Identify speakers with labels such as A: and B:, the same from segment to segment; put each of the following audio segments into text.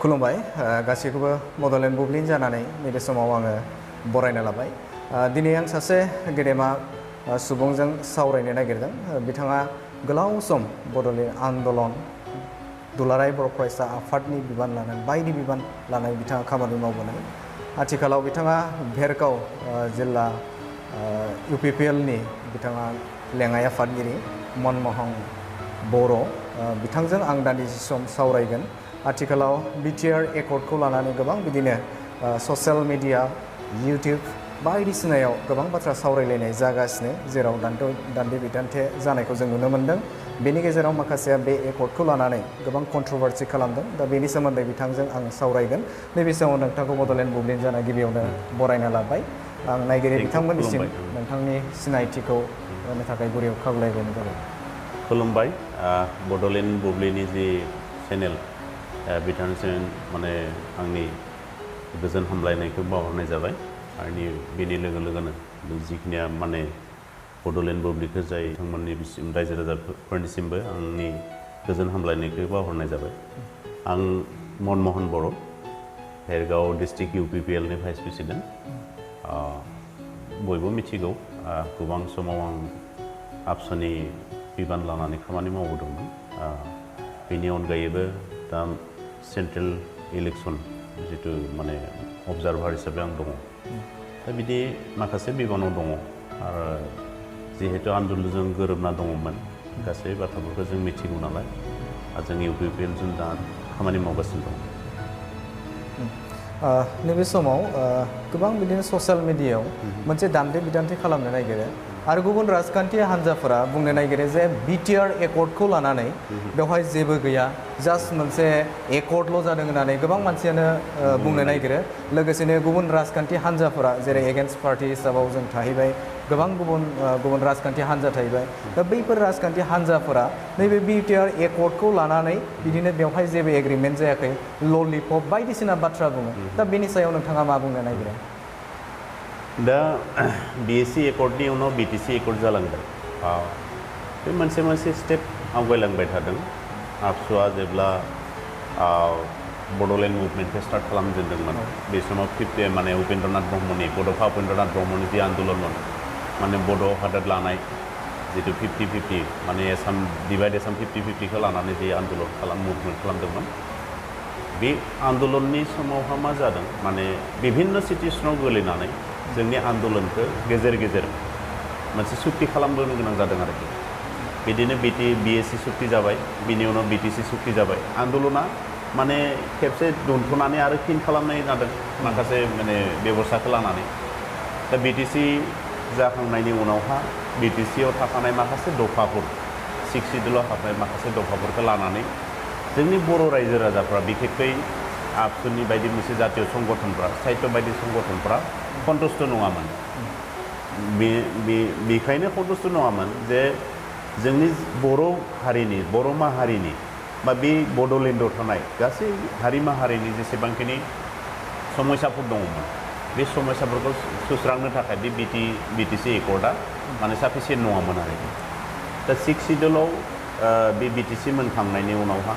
A: खुलुमबाय गासैखौबो बड'लेण्ड बुब्लिनि जानानै नैबे समाव आङो बरायना लाबाय। दिनै आं सासे गेदेमा सुबुंजों सावरायनो नागिरदों। बिथाङा गोलाव सम बड'लेण्ड आन्दलन दुलाराय बर' फरायसा आफादनि बिबान लानानै बायदि बिबान लानाय बिथाङा खामानि मावबोनाय। आथिखालाव बिथाङा भेरगाव जिल्ला UPPLनि बिथाङा लेङाइ आफादगिरि मनमहन बर' बिथांजों आं दान्दिसे सम सावरायगोन। आथिखालाव BTR एकर्डखौ लानानै गोबां बिदिनो ससियेल मिडिया YouTube बायदिसिनायाव गोबां बाथ्रा सावरायलायनाय जागासिनो, जेराव दान्थे बिदान्थे जानायखौ जों नुनो मोन्दों। बेनि गेजेराव माखासेया बे एकर्डखौ लानानै गोबां कन्ट्रभारसि खालामदों। दा बेनि सोमोन्दै बिथांजों आं सावरायगोन। नैबे समाव नोंथांखौ बड'लेण्ड बुब्लिनि जाना गिबियावनो बरायना लाबाय। आं नायगिरि बिथांमोननिसिम नोंथांनि सिनायथिखौ होनो थाखाय गुरैयाव खावलायनाय जाबाय।
B: खुलुमबाय। बड'लेण्ड बुब्लिनि जि चेनेल बिथांनिसिम आंनि गोजोन हामलायनायखौ बावहरनाय जाबाय। आरो बेनि लोगो लोगोनो जिखिनिया बड'लेण्ड बुब्लिखौ जाय बिथांमोननिसिम रायजो राजाफोरनिसिमबो आंनि गोजोन हामलायनायखौ बावहरनाय जाबाय। आं मनमहन बर', भेरगाव डिस्ट्रिक्ट UPPL नि भाइस प्रेसिडेन्ट। बयबो मिथिगौ गोबां समाव आं आबसुनि बिबान लानानै खामानि मावबोदोंमोन। बेनि अनगायैबो दा सेन्ट्रेल इलेक्सन जितु अबजार्भार हिसाबै आं दङ। दा बिदि माखासे बिबानाव दङ। आरो जिहेतु आन्दलनजों गोरोबना दङमोन, गासै बाथ्राफोरखौ जों मिथिगौ नालाय जों UPPL जों दा खामानि मावगासिनो दं।
A: नैबे समाव गोबां बिदिनो ससियेल मिडियायाव मोनसे दान्थे बिदान्थे खालामनो नागिरो आरो गुबुन राजखान्थि हान्जाफोरा बुंनो नागिरो जे BTR एकर्डखौ लानानै बेवहाय जेबो गैया, जास्ट मोनसे एकर्डल' जादों होननानै गोबां मानसियानो बुंनो नागिरो। लोगोसेनो गुबुन राजखान्थि हान्जाफोरा जेरै एगेन्स्ट पार्टि हिसाबाव जों थाहैबाय, गोबां गुबुन राजखान्थि हान्जा थाहैबाय। दा बैफोर राजखान्थि हान्जाफोरा नैबे BTR एकर्डखौ लानानै बिदिनो बेवहाय जेबो एग्रिमेन्ट जायाखै, ललिपप बायदिसिना बाथ्रा बुङो। दा बेनि सायाव नोंथाङा मा बुंनो नागिरो?
B: दा BSc एकर्डनि उनाव BTC एकर्ड जालांबाय। बे मोनसे स्टेप आवगायलांबाय थादों। आबसुआ जेब्ला बड'लेण्ड मुभमेन्टखौ स्टार्ट खालामजेनदोंमोन, बे समाव उपेन्द्रनाथ ब्रह्मनि बड'फा उपेन्द्रनाथ ब्रह्मनि जि आन्दलनमोन, बड' हादर लानाय जितु 50-50 एसाम डिभाइड एसाम 50-50खौ लानानै जि आन्दलन मुभमेन्ट खालामदोंमोन, बे आन्दलननि समावहा मा जादों, बिभिन्न सिचुवेसनाव गोलैनानै जोंनि आन्दलनखौ गेजेर गेजेर मोनसे सुक्ति खालामबोनो गोनां जादों आरोखि। बिदिनो BSc सुक्ति जाबाय, बिनि उनाव BTC सुक्ति जाबाय। आन्दलना खेबसे दोनथ'नानै आरो फिन खालामनाय जादों माखासे बेबस्थाखौ लानानै। दा BTC जाखांनायनि उनावहा BTCआव थाखानाय माखासे दफाफोर, 6 सिडुलाव हाबनाय माखासे दफाफोरखौ लानानै जोंनि बर' रायजो राजाफ्रा, बिखेखै आबसुनि बायदि मोनसे जातीय संगठनफ्रा, साहित्य बायदि संगठनफ्रा सन्तुष्ट नङामोन। बेखायनो सन्तुष्ट नङामोन जे जोंनि बर' माहारिनि बा बे बड'लेण्डआव थानाय गासै हारि माहारिनि जेसेबांखिनि समस्याफोर दङमोन, बे समस्याफोरखौ सुस्रांनो थाखाय बे BTC एकर्डआ साफिसियेन्ट नङामोन आरो। दा 6 सिडुलाव बे BTC मोनखांनायनि उनावहा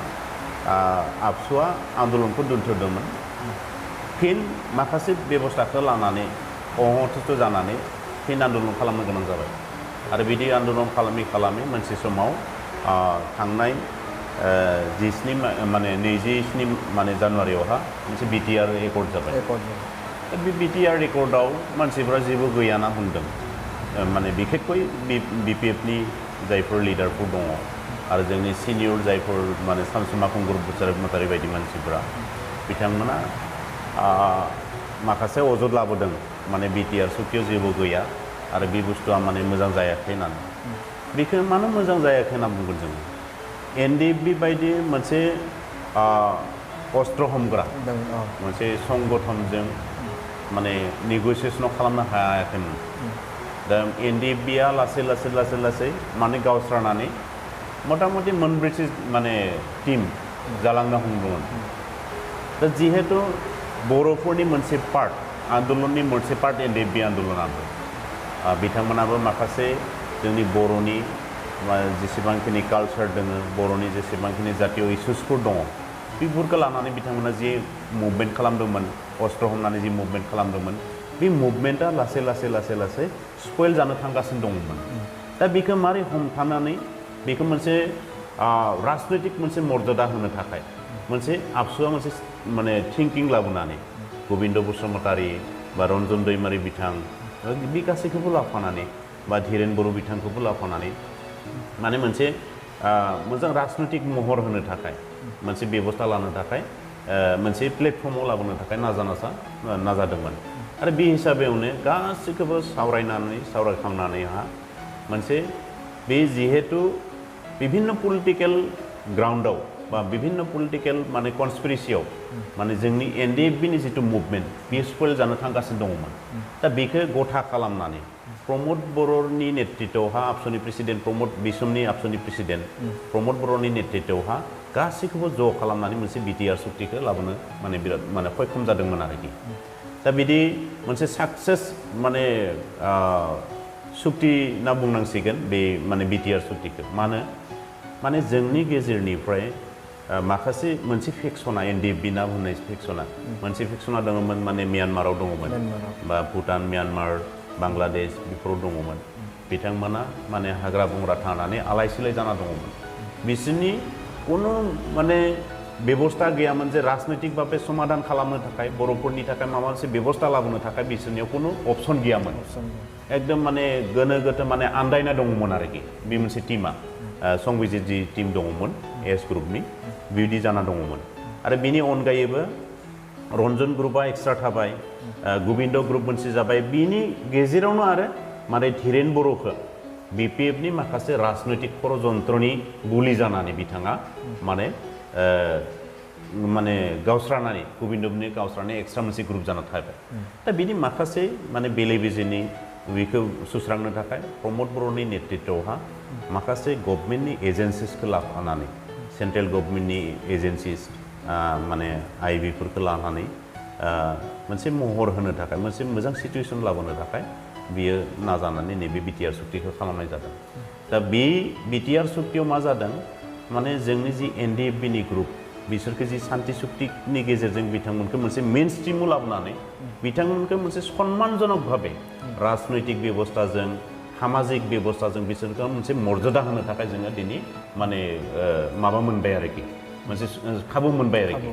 B: आबसुआ आन्दलनखौ दोनथ'दोंमोन। फिन माखासे बेबस्थाखौ लानानै अहंतुष्ट जानानै फिन आन्दलन खालामनो गोनां जाबाय। आरो बिदि आन्दलन खालामै मोनसे समाव थांनाय 27 जानुवारियावहा मोनसे BTR एकर्ड जाबाय। बे BTR एकर्डआव मानसिफ्रा जेबो गैयाना बुंदों। बिखेखै BPFनि जायफोर लिडारफोर दङ आरो जोंनि सिनियर जायफोर सानसुमा खुंगुर बसुमतारी बायदि मानसिफोरा, बिथांमोना माखासे अजद लाबोदों BTR सुक्तियाव जेबो गैया आरो बे बुस्थुआ मोजां जायाखै होननानै। बेखौ मानो मोजां जायाखै होनना बुंगोन जोङो? NDFB बायदि मोनसे अस्त्र हमग्रा मोनसे संगठनजों नेगसियेसनाव खालामनो हायाखैमोन। दा NDFBआ लासै गावस्रानानै मथा मथि मोनब्रैसो टीम जालांनो हमदोंमोन। दा जिहेतु बर'फोरनि मोनसे पार्ट, आन्दलननि मोनसे पार्ट NDFB आन्दलनाबो, बिथांमोनाबो माखासे जोंनि बर'नि जेसेबांखिनि कालचार दङ, बर'नि जेसेबांखिनि जातीय इस्युसफोर दङ, बेफोरखौ लानानै बिथांमोना जि मुभमेन्ट खालामदोंमोन अस्त्र हमनानै जि मुभमेन्ट खालामदोंमोन बे मुभमेन्टआ लासै लासै लासै लासै स्पइल जानो थांगासिनो दङमोन दा बेखौ मारै हमथानानै बेखौ मोनसे राजनैतिक मोनसे मर्यादा होनो थाखाय मोनसे आबसुआ मोनसे माने थिंकिं लाबोनानै गोबिन्द बसुमतारी बा रन्जन दैमारी बिथां बे गासैखौबो लाफानानै बा धीरेन बर' बिथांखौबो लाफानानै माने मोनसे मोजां राजनैतिक महर होनो थाखाय मोनसे बेबस्था लानो थाखाय मोनसे प्लेटफर्माव लाबोनो थाखाय नाजादोंमोन आरो बे हिसाबैनो गासैखौबो सावरायखांनानैहा मोनसे बे जिहेतु विभिन्न पलिटिकेल ग्राउन्डआव बा विभिन्न पलिटिकेल माने कनस्पिरेसियाव माने जोंनि एनडिएफबिनि जितु मुभमेन्ट बेयो स्पइल जानो थांगासिनो दङमोन दा बेखौ गथा खालामनानै प्रमद बर'नि नेतृत्वहा आबसुनि प्रेसिडेन्ट प्रमद बिसमनि आबसुनि प्रेसिडेन्ट प्रमद बर'नि नेतृत्वहा गासैखौबो ज' खालामनानै मोनसे बिटिआर सुक्तिखौ लाबोनो माने बिराद माने सक्षम जादोंमोन आरोखि दा बिदि मोनसे साक्सेस माने सुक्ति होनना बुंनांसिगोन बे माने बिटिआर सुक्तिखौ माने जोंनि गेजेरनिफ्राय माखासे मोनसे फेक्सना एनडिएफबि ना बुंनाय फेक्सना मोनसे फेक्सना दङमोन माने म्यानमाराव दङमोन बा भुटान म्यानमार बांलादेश बेफोराव दङमोन बिथांमोना माने हाग्रा बंग्रा थानानै आलाय सिलाय जाना दङमोन बिसोरनि कुनु माने बेबस्था गैयामोन जे राजनैतिक भाबे समाधान खालामनो थाखाय बर'फोरनि थाखाय माबा मोनसे बेबस्था लाबोनो थाखाय बिसोरनियाव कुनु अपसन गैयामोन एकदम माने गोनो गोथो माने आन्दायना दङमोन आरोखि बे मोनसे टीमा संबिजित जि टीम दङमोन एस ग्रुपनि बिदि जाना दङमोन आरो बेनि अनगायैबो रन्जन ग्रुपआ एक्सट्रा थाबाय गोबिन्द ग्रुप मोनसे जाबाय बिनि गेजेरावनो आरो माने धीरेन बर'खौ बिपिएफनि माखासे राजनैतिक षड़यन्त्रनि गुलि जानानै बिथाङा माने गावस्रानानै गोबिन्दनि गावस्रानानै एक्सट्रा मोनसे ग्रुप जाना थाबाय दा बिनि माखासे माने बेले बेजेनि बेखौ सुस्रांनो थाखाय प्रमद बर'नि नेतृत्वहा माखासे गभर्नमेन्टनि एजेन्सिसखौ लाफानानै सेन्ट्रेल गभर्नमेन्टनि एजेन्सिस माने आइबिफोरखौ लानानै मोनसे महर होनो थाखाय मोनसे मोजां सिचुएसन लाबोनो थाखाय बियो नाजानानै नैबे बिटिआर सुक्तिखौ खालामनाय जादों दा बे बिटिआर सुक्तियाव मा जादों माने जोंनि जि एनडिएफबिनि ग्रुप बिसोरखौ जि शान्ति सुक्तिनि गेजेरजों बिथांमोनखौ मोनसे मेन स्ट्रिमाव लाबोनानै बिथांमोनखौ मोनसे सन्मानजनक भाबे राजनैतिक बेबस्थाजों सामाजिक बेबस्थाजों बिसोरखौ मोनसे मर्यादा होनो थाखाय जोङो दिनै माने माबा मोनबाय आरोखि मोनसे खाबु मोनबाय आरोखि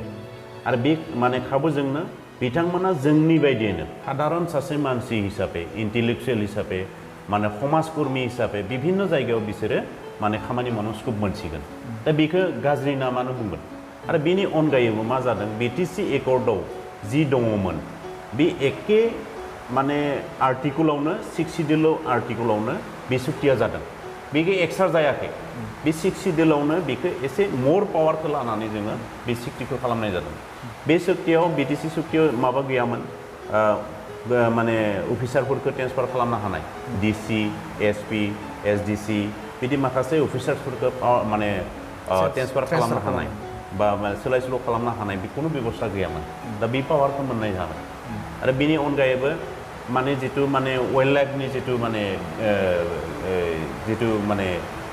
B: आरो बे माने खाबुजोंनो बिथांमोना जोंनि बायदियैनो साधारन सासे मानसि हिसाबै इन्टेलेक्चुवेल हिसाबै माने समाजकर्मी हिसाबै विभिन्न जायगायाव बिसोरो माने खामानि मावनो स्कप मोनसिगोन दा बेखौ गाज्रि ना मानो बुंगोन आरो बेनि अनगायैबो मा जादों बिटिसि एकर्डआव जि दङमोन बे एखे माने आर्टिकुलावनो 6 सिडिउल आर्टिकुलावनो बे सुक्तिया जादों बेखौ एक्सट्रा जायाखै बे 6 सिडिउलावनो बेखौ एसे मोर पावारखौ लानानै जोङो बे सुक्तिखौ खालामनाय जादों बे सुक्तियाव बिटिसि सुक्तियाव माबा गैयामोन माने अफिसारफोरखौ ट्रेन्सफार खालामनो हानाय डिसि एसपि एसडिसि बिदि माखासे अफिसार्सफोरखौ माने ट्रेन्सफार खालामनो हानाय बा सोलाय सोल' खालामनो हानाय बेखौनो बेबस्था गैयामोन दा बे पावारखौ मोननाय जाबाय आरो बेनि अनगायैबो माने जितु माने वाइल्ड लाइफनि जितु माने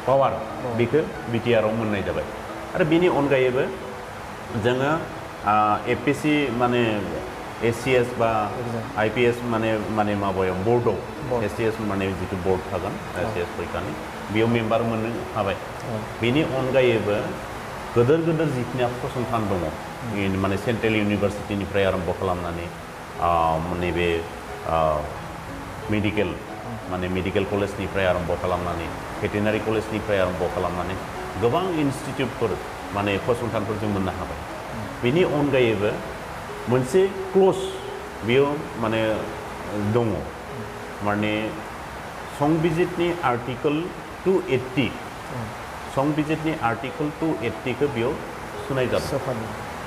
B: पावार बेखौ बिटिआराव मोननाय जाबाय आरो बेनि अनगायैबो जोङो एपिएससि माने एससिएस बा आइपिएस माने माबायाव बर्डआव एससिएस माने जितु बर्ड थागोन एससिएस फरिखानि बेयाव मेम्बार मोननो हाबाय बेनि अनगायैबो गोदोर गोदोर जिखिनि फसंथान दङ माने सेन्ट्रेल इउनिभारसिटिनिफ्राय आरम्भ खालामनानै नैबे मेडिकेल कलेजनिफ्राय आरम्भ खालामनानै भेटेनारि कलेजनिफ्राय आरम्भ खालामनानै गोबां इनस्टिटिउटफोर माने फसंथानफोर जों मोननो हाबाय बेनि अनगायैबो मोनसे क्ल'ज बेयाव माने दङ माने संबिजितनि आर्टिकोल 280 संबिजितनि आर्टिकोल 280खौ बेयाव सुनाय जादों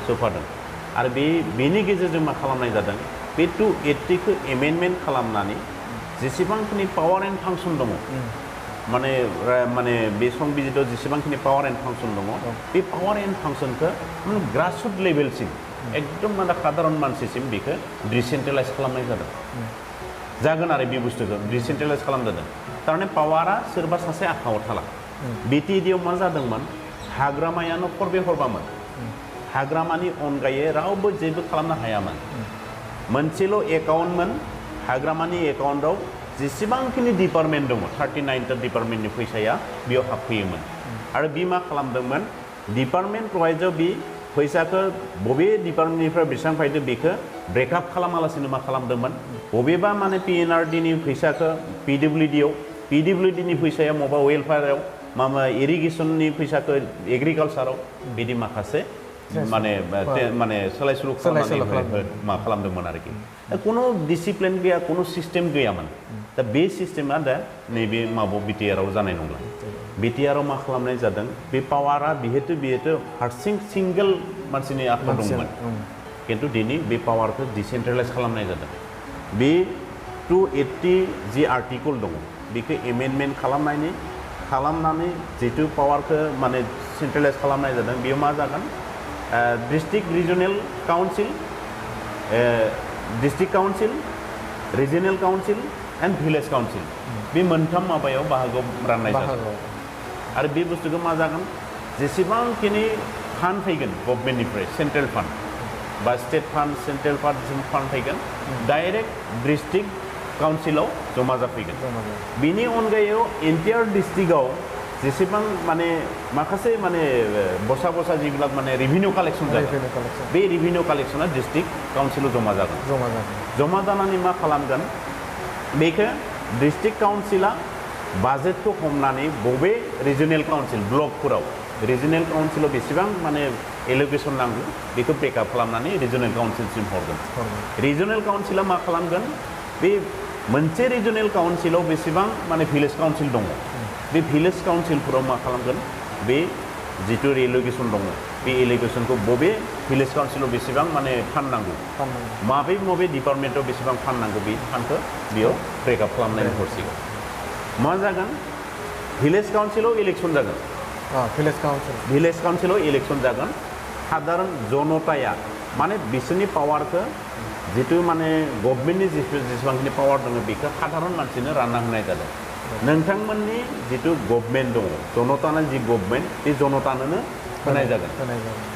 B: सोफादों आरो बेनि गेजेरजों मा खालामनाय जादों बे 280खौ एमेन्डमेन्ट खालामनानै जेसेबांखिनि पावार एन्ड फांसन दङ माने बे संबिजिताव जेसेबांखिनि पावार एन्ड फांसन दङ बे पावार एन्ड फांसनखौ माने ग्रासरुट लेभेलसिम एकदम माने साधारन मानसिसिम बेखौ डिसेन्ट्रेलाइज खालामनाय जागोन आरो बे बुस्थुखौ डिसेन्ट्रेलाइज खालामजादों थारमाने पावारा सोरबा सासे आखायाव थाला बिटिएडिआव मा जादोंमोन हाग्रामायानो हरबे हरबामोन हाग्रामानि अनगायै रावबो जेबो खालामनो हायामोन मोनसेल' एकाउन्टमोन हाग्रामानि एकाउन्टआव जेसेबांखिनि डिपार्टमेन्ट दङ 39टा डिपार्टमेन्टनि फैसाया बेयाव हाबफैयोमोन आरो बि मा खालामदोंमोन डिपार्टमेन्ट वाइजआव बि फैसाखौ बबे डिपार्टमेन्टनिफ्राय बेसेबां फैदो बेखौ ब्रेकआप खालामालासिनो मा खालामदोंमोन बबेबा माने पिएनआरडिनि फैसाखौ पिडब्लिउडिनि फैसाया माबा वेलफेयाराव माबा इरिगेसननि फैसाखौ एग्रिकालसाराव बिदि माखासे माने सोलाय सोल' खालामनानै मा खालामदोंमोन आरोखि कोनो डिसिप्लिन गैया कोनो सिस्टेम गैयामोन दा बे सिस्टेमा दा नैबे माबाव बिटिआरआव जानाय नंला बिटिआरआव मा खालामनाय जादों बे पावारा बिहेतु हारसिं सिंगेल मानसिनि आखायाव दंमोन खिन्थु दिनै बे पावारखौ डिसेन्ट्रेलाइज खालामनाय जादों बे 280 जि आर्टिकल दङ बेखौ एमेन्डमेन्ट खालामनानै जितु पावारखौ माने सेन्ट्रेलाइज खालामनाय जादों बेयाव मा जागोन district regional council district council regional council and village council बे मोनथाम माबायाव बाहागोआव राननाय जागोन आरो बे बुस्थुखौ मा जागोन जेसेबांखिनि फान्ड फैगोन गभर्नमेन्टनिफ्राय सेन्ट्रेल फान्ड बा स्टेट फान्ड सेन्ट्रेल फान्ड फैगोन डाइरेक्ट डिस्ट्रिक्ट काउन्सिलाव जमा जाफैगोन बिनि अनगायै एन्टायार डिस्ट्रिक्टआव जेसेबां माने माखासे माने बसा जिबिलाक माने रेभिनिउ कालेक्शन जागोन बे रेभिनिउ कालेक्शना डिस्ट्रिक्ट काउन्सिलाव जमा जानानै मा खालामगोन बेखौ डिस्ट्रिक्ट काउन्सिला बाजेटखौ हमनानै बबे रिजनेल काउन्सिल ब्लकफोराव रिजनेल काउन्सिलाव बेसेबां माने एलोकेशन नांगौ बेखौ ब्रेकआप खालामनानै रिजनेल काउन्सिलसिम हरगोन रिजनेल काउन्सिला मा खालामगोन बे मोनसे रिजनेल काउन्सिलाव बेसेबां माने भिलेज काउन्सिल दङ बे भिलेज काउन्सिलफोराव मा खालामगोन बे जितु एलोकेशन दङ बे एलोकेशनखौ बबे भिलेज काउन्सिलाव बेसेबां माने फान्ड नांगौ माबे डिपार्टमेन्टआव बेसेबां फान्ड नांगौ बे फान्डखौ बेयाव ब्रेकआप खालामनानै हरसिगोन मा जागोन भिलेज काउन्सिलाव इलेक्शन जागोन भिलेज काउन्सिलाव इलेक्शन जागोन साधारन जनताया माने बिसोरनि पावारखौ जितु माने गभर्नमेन्टनि जेसेबांखिनि पावार दङ बेखौ साधारन मानसिनो रानना होनाय जादों नोंथांमोननि जितु गभर्नमेन्ट दङ जनतानो जि गभर्नमेन्ट बे जनतानोनो होनाय जागोन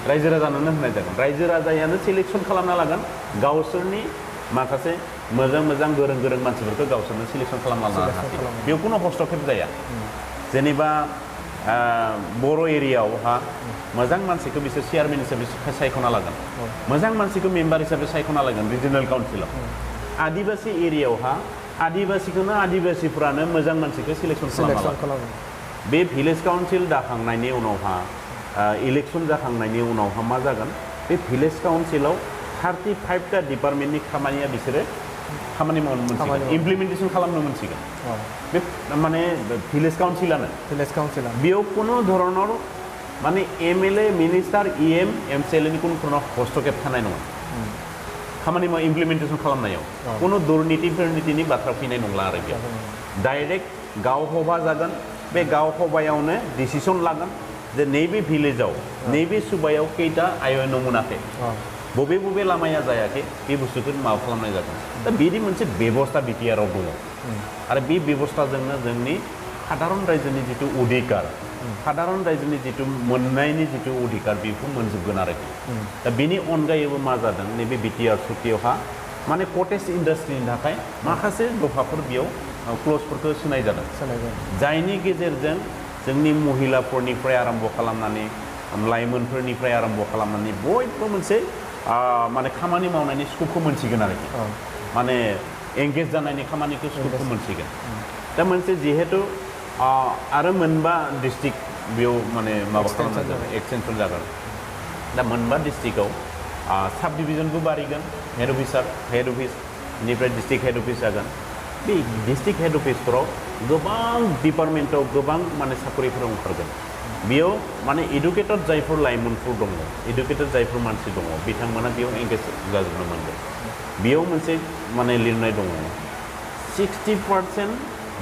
B: रायजो राजानोनो होनाय जागोन रायजो राजायानो सिलेक्शन खालामना लागोन गावसोरनि माखासे मोजां गोरों मानसिफोरखौ गावसोरनो सिलेक्शन खालामना लानो हागोन बेयाव कुनो हस्तक्षेप जाया जेनेबा बर' एरियायावहा मोजां मानसिखौ बिसोर चेयारमेन हिसाबै सायख'ना लागोन मोजां मानसिखौ मेम्बार हिसाबै सायख'ना लागोन रिजनेल काउन्सिलाव आदिबासी एरियायावहा आदिबासीखौनो आदिबासीफ्रानो मोजां मानसिखौ सिलेक्शन खालामो बे भिलेज काउन्सिल दाखांनायनि उनावहा इलेक्शन जाखांनायनि उनावहा मा जागोन बे भिलेज काउन्सिलाव 35टा डिपार्टमेन्टनि खामानिया बिसोरो खामानि मावनो मोनसिगोन इमप्लिमेन्टेसन खालामनो मोनसिगोन बे माने भिलेज काउन्सिलानो बेयाव कुनो धरনৰ माने एमएलए मिनिस्टार इएम एमसिएलएनि कुनो हस्तक्षेप थानाय नङा खामानि इमप्लिमेन्टेसन खालामनायाव कुनो दुर्नीतिफोरनि बाथ्रा फैनाय नंला आरो बेयाव डाइरेक्ट गाव सभा जागोन बे गाव सभायावनो डिसिसन लागोन जे नैबे भिलेजाव नैबे सुबायाव खैटा आयन मोनाखै बबे लामाया जायाखै बे बुस्थुखौ माबा खालामनाय जागोन दा बिदि मोनसे बेबस्था बिटिआरआव दङ आरो बे बेबस्थाजोंनो जोंनि साधारन रायजोनि जितु अधिकार साधारन रायजोनि जितु मोननायनि जितु अधिकार बेखौ मोनजोबगोन आरोखि दा बेनि अनगायैबो मा जादों नैबे बिटिआर सुक्तियावहा माने कटेज इन्डास्ट्रिनि थाखाय माखासे दफाफोर बेयाव क्लजफोरखौ सोनाय जादों जायनि गेजेरजों जोंनि महिलाफोरनिफ्राय आरम्भ खालामनानै लाइमोनफोरनिफ्राय आरम्भ खालामनानै बयबो मोनसे माने खामानि मावनायनि स्कपखौ मोनसिगोन आरोखि माने एंगेज जानायनि खामानिखौ स्कपखौ मोनसिगोन दा मोनसे जिहेतु आरो मोनबा डिस्ट्रिक्ट बेयाव माने माबा खालामनाय जाबाय एक्सटेनसन जागोन दा मोनबा डिस्ट्रिक्टआव साब डिभिजनबो बारिगोन हेड अफिसनिफ्राय डिस्ट्रिक्ट हेड अफिस जागोन बे डिस्ट्रिक्ट हेड अफिसफोराव गोबां डिपार्टमेन्टआव गोबां माने साकरिफोर ओंखारगोन बेयाव माने इडुकेटेड जायफोर लाइमोनफोर दङ इडुकेटेड जायफोर मानसि दङ बिथांमोना बेयाव एंगेज जाजोबनो मोनगोन बेयाव मोनसे माने लिरनाय दङ 60%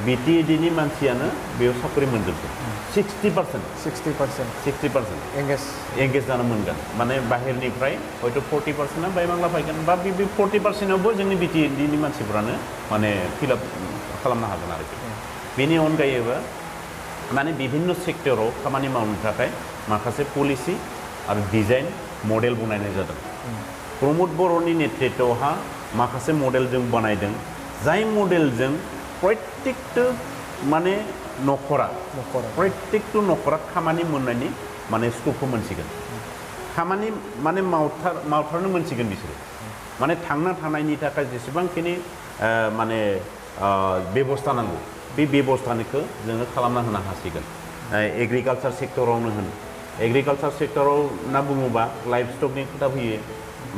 B: बिटिएडिनि मानसियानो बेयाव साकरि मोनजोबगोन 60% एंगेज जानो मोनगोन माने बाहेरनिफ्राय हयथ' 40%आ बायबांला फैगोन बा बे 40%आवबो जोंनि बिटिएडिनि मानसिफ्रानो माने फिलआप खालामनो हागोन आरोखि बेनि अनगायैबो माने विभिन्न सेक्टराव खामानि मावनो थाखाय माखासे पलिसि आरो डिजाइन मडेल बनायनाय जादों प्रमोद बर'नि नेतृत्वहा माखासे मडेल जों बानायदों जाय मडेलजों प्रत्येकटो माने नखरा प्रत्येकटो नखरा खामानि मोननायनि माने स्कपखौ मोनसिगोन खामानि माने मावथारनो मोनसिगोन बिसोरो माने थांना थानायनि थाखाय जेसेबांखिनि माने बेबस्था नांगौ बे बेबस्थानिखौ जोङो खालामना होनो हासिगोन एग्रिकालचार सेक्टरावनो होन एग्रिकालचार सेक्टराव ना बुङोबा लाइफ स्टकनि खोथा फैयो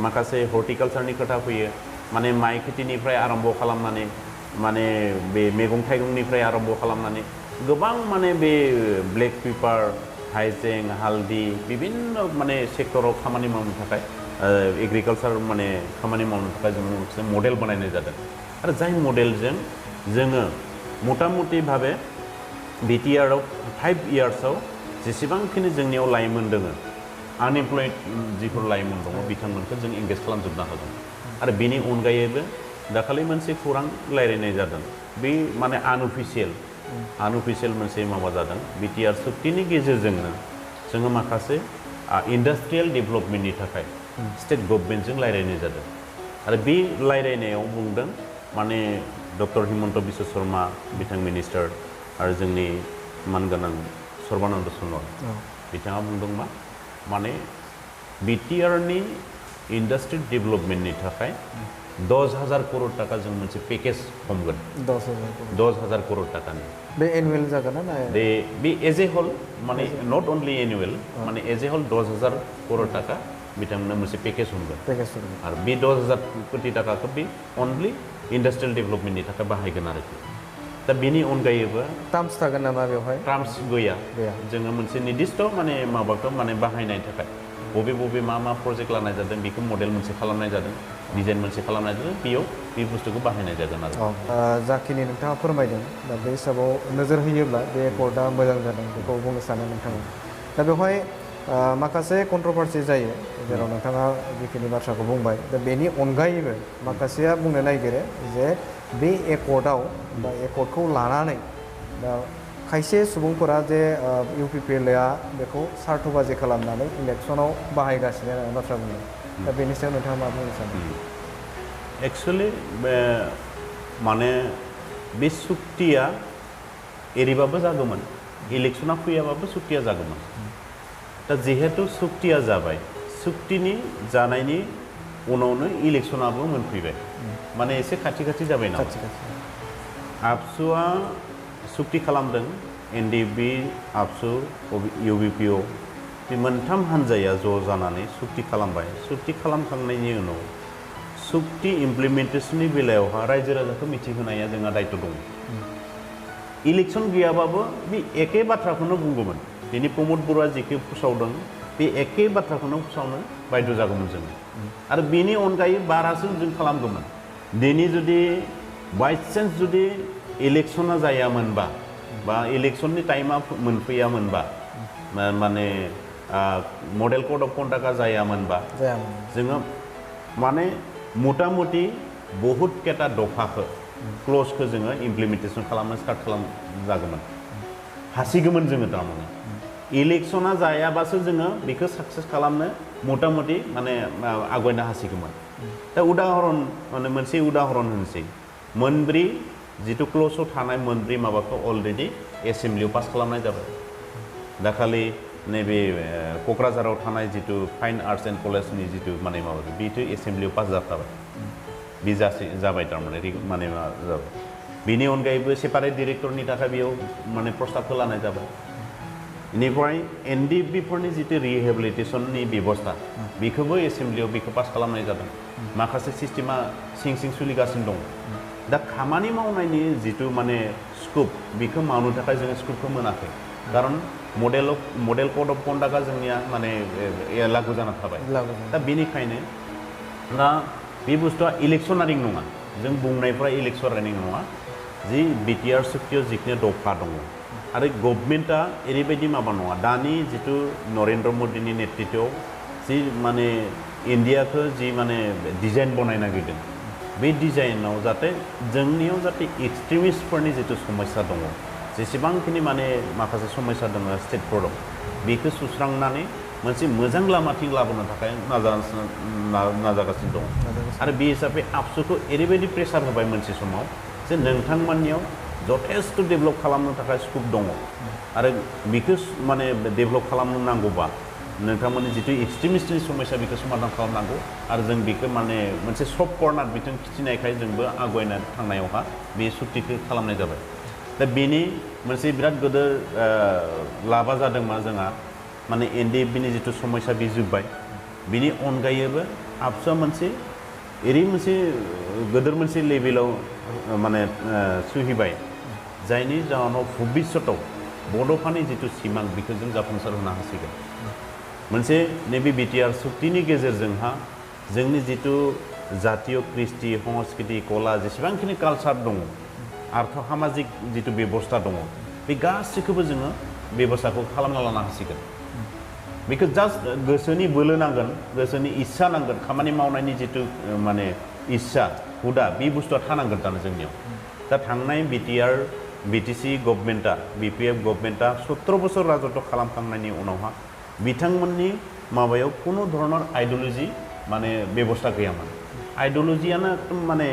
B: माखासे हर्टिकालचारनि खोथा फैयो माने माइ खेथिनिफ्राय आरम्भ खालामनानै माने बे मैगं थाइगंनिफ्राय आरम्भ खालामनानै गोबां माने बे ब्लेक पेपार हाइजें हालदि बिभिन्न माने सेक्टराव खामानि मावनो थाखाय एग्रिकालचार माने खामानि मावनो थाखाय जों मोनसे मडेल बानायनाय जादों आरो जाय मडेलजों जोङो मथा-मथि भाबे बिटिआरआव 5 इयार्सआव जेसेबांखिनि जोंनियाव लाइमोन दोङो आनएमप्लयड जिफोर लाइमोन दङ बिथांमोनखौ जों इंगेज खालामजोबनो हागोन आरो बेनि अनगायैबो दाखालि मोनसे खौरां रायलायनाय जादों बे माने आनअफिसियेल मोनसे माबा जादों बिटिआर सुक्तिनि गेजेरजोंनो जोङो माखासे इन्डास्ट्रियेल डेभेलपमेन्टनि थाखाय स्टेट गभर्नमेन्टजों रायलायनाय जादों आरो बे रायलायनायाव बुंदों माने डक्टर हिमन्त बिश्व शर्मा बिथां मिनिस्टार आरो जोंनि मानगोनां सर्बानन्द सन'वाल बिथाङा बुंदों मा माने बिटिआरनि इन्डास्ट्रि डेभेलपमेन्टनि थाखाय 10,000 करोड़ टाका जों मोनसे पेकेज हमगोन 10,000 करोड़ टाकानि
A: बे एनुवेल जागोन ना
B: बे एज ए होल माने नट ओनलि एनुवेल माने एज ए होल 10,000 करोड़ टाका बिथांमोननो मोनसे पेकेज हमगोन आरो बे 10,000 कोटी टाकाखौ बे अनलि इन्डास्ट्रियेल डेभेलपमेन्टनि थाखाय बाहायगोन आरोखि दा बेनि अनगायैबो
A: टार्म्स थागोन नामा बेवहाय
B: टार्म्स गैया जोङो मोनसे निर्दिष्ट माने माबाखौ माने बाहायनायनि थाखाय बबे मा प्रजेक्ट लानाय जादों बेखौ मडेल मोनसे खालामनाय जादों डिजाइन मोनसे खालामनाय जादों बेयाव बे बुस्थुखौ बाहायनाय जागोन आरो
A: जाखिनि नोंथाङा फोरमायदों दा बे हिसाबाव नोजोर होयोब्ला बे एकर्डआ मोजां जादों बेखौ बुंनो सानो नोंथाङा दा बेवहाय माखासे कन्ट्रभार्सि जायो जेराव नोंथाङा जिखिनि बाथ्राखौ बुंबाय दा बेनि अनगायैबो माखासेया बुंनो नागिरो जे बे एकर्डआव बा एकर्डखौ लानानै दा खायसे सुबुंफोरा जे इउपिपिएलआ बेखौ सार्थबाजि खालामनानै इलेक्सनाव बाहायगासिनो होननानै बाथ्रा बुंदों दा बेनि सायाव नोंथाङा मा बुंनो सानो
B: एक्सुवेलि माने बे सुक्तिया एरैबाबो जागौमोन इलेक्सना फैयाबाबो सुक्तिया जागौमोन दा जिहेतु सुक्तिया जाबाय सुक्तिनि जानायनि उनावनो इलेक्सनाबो मोनफैबाय माने एसे खाथि जाबाय ना आबसुआ सुक्ति खालामदों एनडिएफबि आबसु इउबिपिअ बे मोनथाम हान्जाया ज' जानानै सुक्ति खालामबाय सुक्ति खालामखांनायनि उनाव सुक्ति इमप्लिमेन्टेसननि बेलायावहा रायजो राजाखौ मिथिहोनाया जोंहा दायित्व दं इलेक्सन गैयाबाबो बे एखे बाथ्राखौनो बुंगौमोन दिनै प्रमोद बर'आ जिखौ फोसावदों बे एखे बाथ्राखौनो फोसावनो बायद' जागौमोन जों आरो बेनि अनगायै बारासो जों खालामगौमोन दिनै जुदि बायचान्स जुदि इलेक्सना जायामोनबा बा इलेक्सननि टाइमा मोनफैयामोनबा माने मडेल कड अफ कन्डाक्टआ जायामोनबा जोङो माने मथा-मथि बहुद केटा दफाखौ क्लजखौ जोङो इमप्लिमेन्टेसन खालामनो स्टार्ट जागौमोन हासिगौमोन जोङो थारमाने इलेक्सना जायाबासो जोङो बेखौ साक्सेस खालामनो मथा-मथि माने आवगायनो हासिगौमोन दा उदाहरन माने मोनसे उदाहरन होनसै मोनब्रै जितु क्लजआव थानाय मोनब्रै माबाखौ अलरेडि एसेम्ब्लियाव पास खालामनाय जाबाय दाखालि नैबे क'क्राझाराव थानाय जितु फाइन आर्ट्स एन्ड कलेजनि जितु माने माबा बेथ' एसेम्ब्लियाव पास जाखाबाय बे जाबाय थारमाने माने जाबाय बेनि अनगायैबो सेपारेट डिरेक्टरनि थाखाय बेयाव माने प्रस्ताबखौ लानाय जाबाय बेनिफ्राय एनडिएफबिफोरनि जितु रिहेबिलिटेसननि बेबस्था बेखौबो एसेम्ब्लियाव बेखौ पास खालामनाय जादों माखासे सिस्टेमा सिं सोलिगासिनो दं दा खामानि मावनायनि जितु माने स्कोप बेखौ मावनो थाखाय जोङो स्कोपखौ मोनाखै खारन मडेल कड अफ कन्डाक्टआ जोंनिया माने लागु जाना थाबाय दा बेनिखायनो दा बे बुस्थुआ इलेक्सनारिं नङा जों बुंनायफ्रा इलेक्सनारिं नङा जि बिटिआर सुक्तियाव जिखिनि दफा दङ आरो गभर्नमेन्टआ ओरैबायदि माबा नङा दानि जितु नरेन्द्र मदिनि नेतृत्वआव जि माने इन्डियाखौ जि माने डिजाइन बनायनो नागिरदों बे डिजाइनाव जाहाथे जोंनियाव जाहाथे एक्सट्रिमिस्टफोरनि जितु समस्या दङ जेसेबांखिनि माने माखासे समस्या दङ स्टेटफोराव बेखौ सुस्रांनानै मोनसे मोजां लामाथिं लाबोनो थाखाय नाजागासिनो दङ आरो बे हिसाबै आबसुखौ ओरैबायदि प्रेसार होबाय मोनसे समाव जे नोंथांमोननियाव जथेस्थ' डेभेलप खालामनो थाखाय स्कप दङ आरो बेखौ माने डेभेलप खालामनो नांगौबा नोंथांमोननि जितु एक्सट्रिमिस्टनि समस्या बेखौ समाधान खालामनांगौ आरो जों बेखौ माने मोनसे सफ्ट कर्नार बिथिं खिथिनायखाय जोंबो आवगायना थांनायावहा बे सुक्तिखौ खालामनाय जाबाय दा बेनि मोनसे बिराद गोदोर लाबा जादों मा जोंहा माने एनडिएफबिनि जितु समस्या बे जोब्बाय बिनि अनगायैबो आबसुआ मोनसे एरै मोनसे गोदोर मोनसे लेभेलाव माने सहैबाय जायनि जाहोनाव भबिष्यतआव बड'फानि जितु सिमां बेखौ जों जाफुंसार होनो हासिगोन मोनसे नैबे बिटिआर सुक्तिनि गेजेरजोंहा जोंनि जितु जातीय कृष्टि संस्कृति कला जेसेबांखिनि कालचार दङ आर्थ सामाजिक जितु बेबस्था दङ बे गासैखौबो जोङो बेबस्थाखौ खालामना लानो हासिगोन बेखौ जास्ट गोसोनि बोलो नांगोन गोसोनि इस्सा नांगोन खामानि मावनायनि जितु माने इस्सा हुदा बे बुस्थुआ थानांगोन जानो जोंनियाव दा थांनाय बिटिसि गभर्नमेन्टआ बिपिएफ गभर्नमेन्टआ 17 बोसोर राजत्व खालामखांनायनि उनावहा बिथांमोननि माबायाव खुनु धरनार आइडियोल'जि माने बेबस्था गैयामोन आइडियोल'जियानो एकदम माने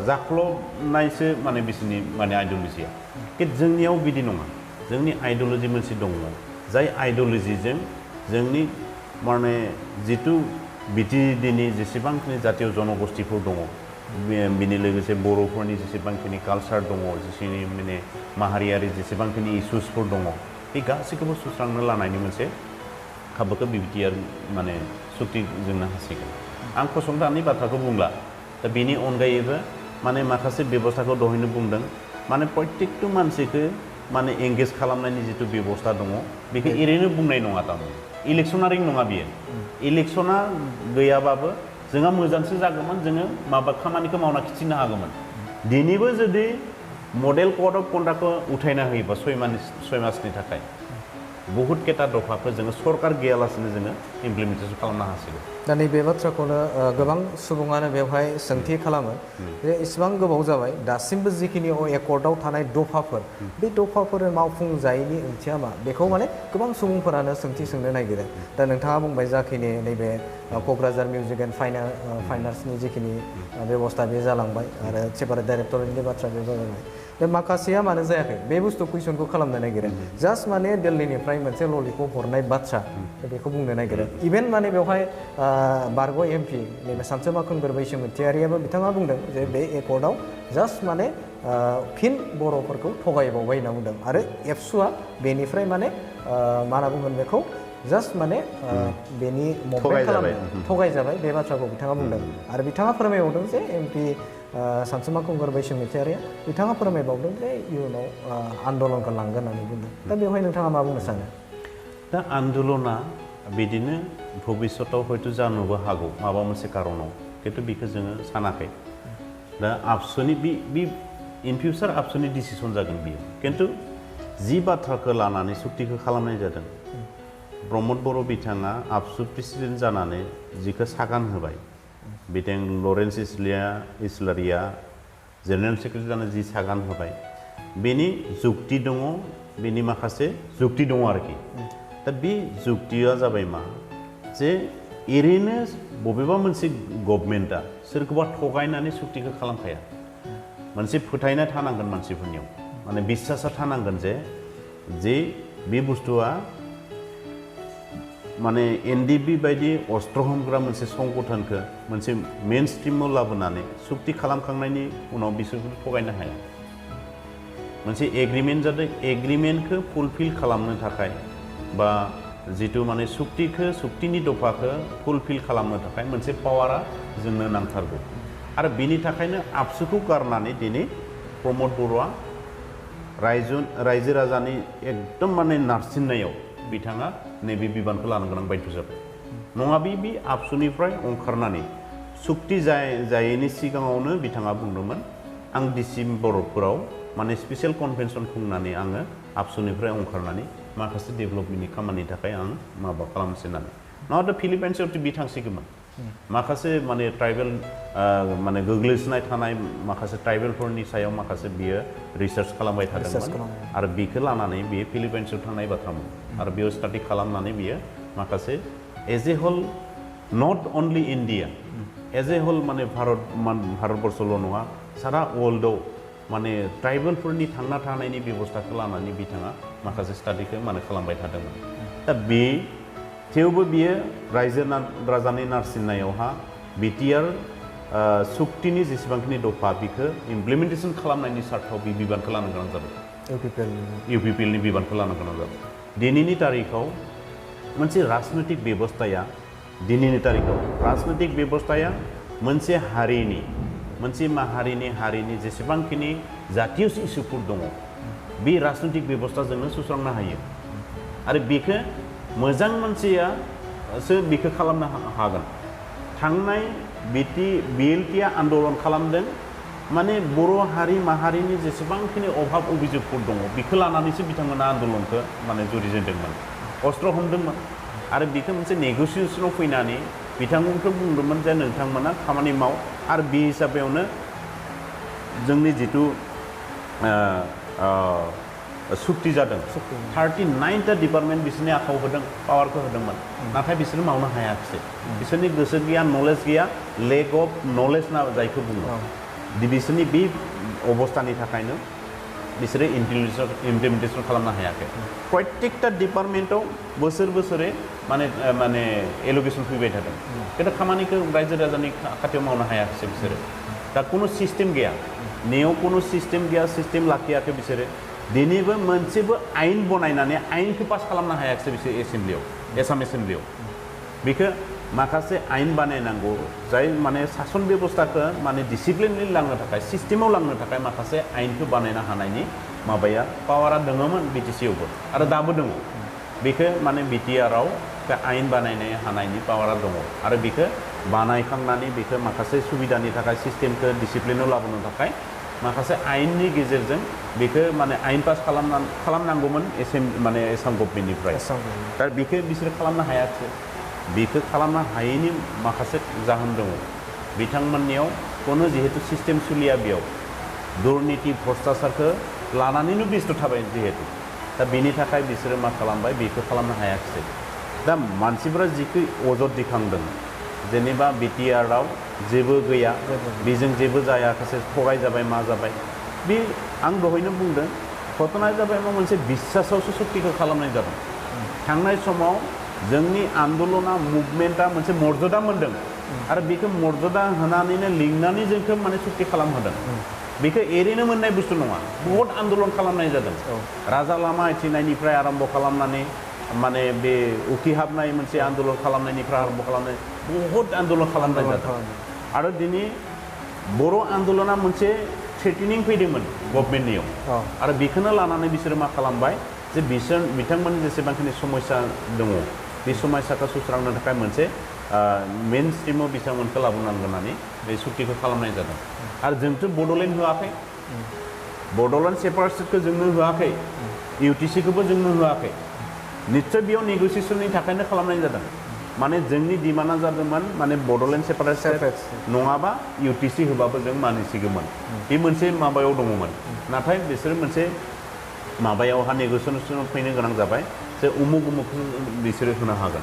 B: जाख्लबनायसो माने बिसोरनि माने आइडियोल'जिया कि जोंनियाव बिदि नङा जोंनि आइडियोल'जि मोनसे दङ जाय आइडियोल'जिजों जोंनि माने जितु बिटिडिनि जेसेबांखिनि जातीय जनगोष्ठीफोर दङ बिनि लोगोसे बर'फोरनि जेसेबांखिनि कालचार दङ जेसेनि माने माहारियारि जेसेबांखिनि इस्युसफोर दङ बे गासैखौबो सुस्रांनो लानायनि मोनसे खाबुखौ बिटिआर माने सुक्तिजोंनो हासिगोन आं फसंथाननि बाथ्राखौ बुंला दा बेनि अनगायैबो माने माखासे बेबस्थाखौ दहायनो बुंदों माने प्रत्येकटु मानसिखौ माने एंगेज खालामनायनि जितु बेबस्था दङ बेखौ ओरैनो बुंनाय नङा थारमाने इलेक्सनारिं नङा बियो इलेक्सना गैयाबाबो जोंहा मोजांसो जागौमोन जोङो माबा खामानिखौ मावना खिथिनो हागौमोन दिनैबो जुदि मडेल कड अफ कन्डाक्टखौ उठायना होयोबा 6 मासनि थाखाय बहुत केटा दफाखौ जोङो सरकार गैयालासेनो जोङो इमप्लिमेन्टेसन खालामनो हासिगोन
A: दा नैबे बाथ्राखौनो गोबां सुबुङानो बेवहाय सोंथि खालामो जे इसिबां गोबाव जाबाय दासिमबो जिखिनि एकर्डआव थानाय दफाफोर बे दफाफोर मावफुंजायैनि ओंथिया मा बेखौ माने गोबां सुबुंफोरानो सोंथि सोंनो नागिरो दा नोंथाङा बुंबाय जाखिनि नैबे क'क्राझार मिउजिक एन्ड फाइनार्सनि जिखिनि बेबस्था बे जालांबाय आरो सेपारेट डाइरेक्टरेटनि बाथ्रा बे जालांबाय बे माखासेया मानो जायाखै बे बुस्थु कुइसनखौ खालामनो नागिरो जास्ट माने दिल्लीनिफ्राय मोनसे ललिपप हरनाय बाथ्रा बेखौ बुंनो नागिरो इभेन माने बेवहाय बारग' एमपि नैबे सानसुमा खोमगोर बैसोमुथियारियाबो बिथाङा बुंदों जे बे एकर्डआव जास्ट माने फिन बर'फोरखौ थगायबावबाय होनना बुंदों आरो एबसुआ बेनिफ्राय माने मा होनना बुंगोन बेखौ जास्ट माने बेनि मभमेन्ट खालामनो थगायजाबाय बे बाथ्राखौ बिथाङा बुंदों आरो बिथाङा फोरमायबावदों जे एमपि सानसुमा खोमगोर बैसोमुथियारिया बिथाङा फोरमायबावदों जे इयुनाव आन्दलनखौ लांगोन होननानै बुंदों दा बेवहाय नोंथाङा मा बुंनो सानो
B: दा आन्दलना बिदिनो भबिष्यतआव हयथ' जानोबो हागौ माबा मोनसे कारनाव खिन्थु बेखौ जोङो सानाखै दा आबसुनि बे इन फिउचार आबसुनि डिसिसन जागोन बियो खिन्थु जि बाथ्राखौ लानानै सुक्तिखौ खालामनाय जादों प्रमद बर' बिथाङा आबसु प्रेसिडेन्ट जानानै जिखौ सागान होबाय बिथां लरेन्स इस्लारिया जेनेरेल सेक्रेटारि जानानै जि सागान होबाय बेनि जुक्ति दङ बेनि माखासे जुक्ति दङ आरोखि दा बे जुक्तिया जाबाय मा जे ओरैनो बबेबा मोनसे गभर्नमेन्टआ सोरखौबा थगायनानै सुक्तिखौ खालामखाया मोनसे फोथायनाय थानांगोन मानसिफोरनियाव माने बिश्वासा थानांगोन जे बे बुस्थुआ माने एनडिएफबि बायदि अस्त्र हमग्रा मोनसे संगठनखौ मोनसे मेन स्ट्रिमाव लाबोनानै सुक्ति खालामखांनायनि उनाव बिसोरखौ थगायनो हाया मोनसे एग्रिमेन्ट जादों एग्रिमेन्टखौ फुलफिल खालामनो थाखाय बा जितु माने सुक्तिनि दफाखौ फुलफिल खालामनो थाखाय मोनसे पावारा जोंनो नांथारगौ आरो बेनि थाखायनो आबसुखौ गारनानै दिनै प्रमद बर'आ रायजो राजानि एकदम माने नारसिननायाव बिथाङा नैबे बिबानखौ लानो गोनां बायध' जाबाय नङाबा बे आबसुनिफ्राय ओंखारनानै सुक्ति जायैनि सिगाङावनो बिथाङा बुंदोंमोन आं डिसेम्बरफोराव माने स्पेसियेल कनभेनसन खुंनानै आङो आबसुनिफ्राय ओंखारनानै माखासे डेभेलपमेन्टनि खामानिनि थाखाय आं माबा खालामनोसै होननानै नङाबा फिलिपाइन्सआव बि थांसिगौमोन माखासे माने ट्राइबेल माने गोग्लैसोनाय थानाय माखासे ट्राइबेलफोरनि सायाव माखासे बियो रिसार्च खालामबाय थादोंमोन आरो बेखौ लानानै बियो फिलिपाइन्सआव थांनाय बाथ्रामोन आरो बेयाव स्टाडि खालामनानै बियो माखासे as a whole not only India as a whole माने भारतबर्षल' नङा सारा वर्ल्डआव माने ट्राइबेलफोरनि थांना थानायनि बेबस्थाखौ लानानै बिथाङा माखासे स्टाडिखौ माने खालामबाय थादोंमोन दा बे थेवबो बियो रायजो राजानि नारसिननायावहा बिटिआर सुक्तिनि जेसेबांखिनि दफा बिखौ इमप्लिमेन्टेसन खालामनायनि सार्थाव बे बिबानखौ लानो गोनां जाबाय इउपिपिएलनि बिबानखौ लानो गोनां जाबाय दिनैनि तारिखाव मोनसे राजनैतिक बेबस्थाया दिनैनि तारिखाव राजनैतिक बेबस्थाया मोनसे हारिनि मोनसे हारिनि जेसेबांखिनि जातीय इसुफोर दङ बे राजनैतिक बेबस्थाजोंनो सुस्रांनो हायो आरो बेखौ मोजां मानसियासो बेखौ खालामनो हागोन थांनाय बिएलटिआ आन्दलन खालामदों माने बर' हारि माहारिनि जेसेबांखिनि अभाब अभियोगफोर दङ बेखौ लानानैसो बिथांमोना आन्दलनखौ माने जुरिजेनदोंमोन अस्त्र हमदोंमोन आरो बेखौ मोनसे नेगसिएसनाव फैनानै बिथांमोनखौ बुंदोंमोन जे नोंथांमोना खामानि माव आरो बे हिसाबावनो जोंनि जिथु सुक्ति जादों 39टा डिपार्टमेन्ट बिसोरनि आखायाव होदों पावारखौ होदोंमोन नाथाय बिसोर मावनो हायाखिसै बिसोरनि गोसो गैया नलेज गैया लेक अफ नलेज ना जायखौ बुङो बिसोरनि बे अबस्थानि थाखायनो बिसोरो इमप्लिमेन्टेसन खालामनो हायाखै प्रत्येकटा डिपार्टमेन्टआव बोसोरे माने एल'केसन फैबाय थादों खिन्थु खामानिखौ रायजो राजानि खाथियाव मावनो हायाखिसै बिसोरो दा खुनु सिस्टेम गैया नेयाव खुनु सिस्टेम गैया सिस्टेम लाखियाखै बिसोरो दिनैबो मोनसेबो आयेन बनायनानै आयेनखौ पास खालामनो हायाखिसै बिसोर आसाम एसेम्ब्लियाव बेखौ माखासे आयेन बानायनांगौ जाय माने सासन बेबस्थाखौ माने डिसिप्लिनलि लांनो थाखाय सिस्टेमाव लांनो थाखाय माखासे आयेनखौ बानायनो हानायनि माबाया पावारा दङमोन बिटिसिआवबो आरो दाबो दङ बेखौ माने बिटिआरआव आयेन बानायनो हानायनि पावारा दङ आरो बेखौ बानायखांनानै बेखौ माखासे सुबिदानि थाखाय सिस्टेमखौ डिसिप्लिनाव लाबोनो थाखाय माखासे आयेननि गेजेरजों बेखौ माने आयेन पास खालामनांगौमोन माने आसाम गभर्नमेन्टनिफ्राय दा बेखौ बिसोर खालामनो हायाखिसै बेखौ खालामनो हायैनि माखासे जाहोन दङ बिथांमोननियाव खुनु जिहेतु सिस्टेम सोलिया बेयाव दुर्नीति भ्रष्टाचारखौ लानानैनो बेस्थ' थाबाय जिहेतु दा बेनि थाखाय बिसोरो मा खालामबाय बेखौ खालामनो हायाखिसै दा मानसिफोरा जिखौ अजद दिखांदों जेनेबा बिटिआरआव जेबो गैया बेजों जेबो जायाखैसै थगाय जाबाय मा जाबाय बे आं दहायनो बुंदों घटनाया जाबाय मा मोनसे बिश्वासावसो सुक्तिखौ खालामनाय जादों थांनाय समाव जोंनि आन्दलना मुभमेन्टआ मोनसे मर्यादा मोनदों आरो बेखौ मर्यादा होनानैनो लिंनानै जोंखौ माने सुक्ति खालामहोदों बेखौ एरैनो मोननाय बुस्थु नङा बहुत आन्दलन खालामनाय जादों राजा लामा आथिनायनिफ्राय आरम्भ खालामनानै माने बे उखिहाबनाय मोनसे आन्दलन खालामनायनिफ्राय आरम्भ खालामनाय बहुत आन्दलन खालामनाय जादों आरो दिनै बर' आन्दलना मोनसे थ्रेटेनिं फैदोंमोन गभर्नमेन्टनियाव आरो बेखौनो लानानै बिसोरो मा खालामबाय जे बिथांमोननि जेसेबांखिनि समस्या दङ बे समस्याखौ सुस्रांनो थाखाय मोनसे मेन स्ट्रिमाव बिथांमोनखौ लाबोनांगोन होननानै बे सुक्तिखौ खालामनाय जादों आरो जोंथ' बड'लेण्ड होआखै बड'लेण्ड सेपारेटखौ जोंनो होआखै इउटिसिखौबो जोंनो होआखै निश्चय बेयाव नेगसिएसननि थाखायनो खालामनाय जादों माने जोंनि डिमान्डआ जादोंमोन माने बड'लेण्ड सेपारेट नङाबा इउटिसि होबाबो जों मानिसिगौमोन बे मोनसे माबायाव दङमोन नाथाय बिसोरो मोनसे माबायावहा नेगसिएसनाव फैनो गोनां जाबाय जे उमुक बिसोरो होनो हागोन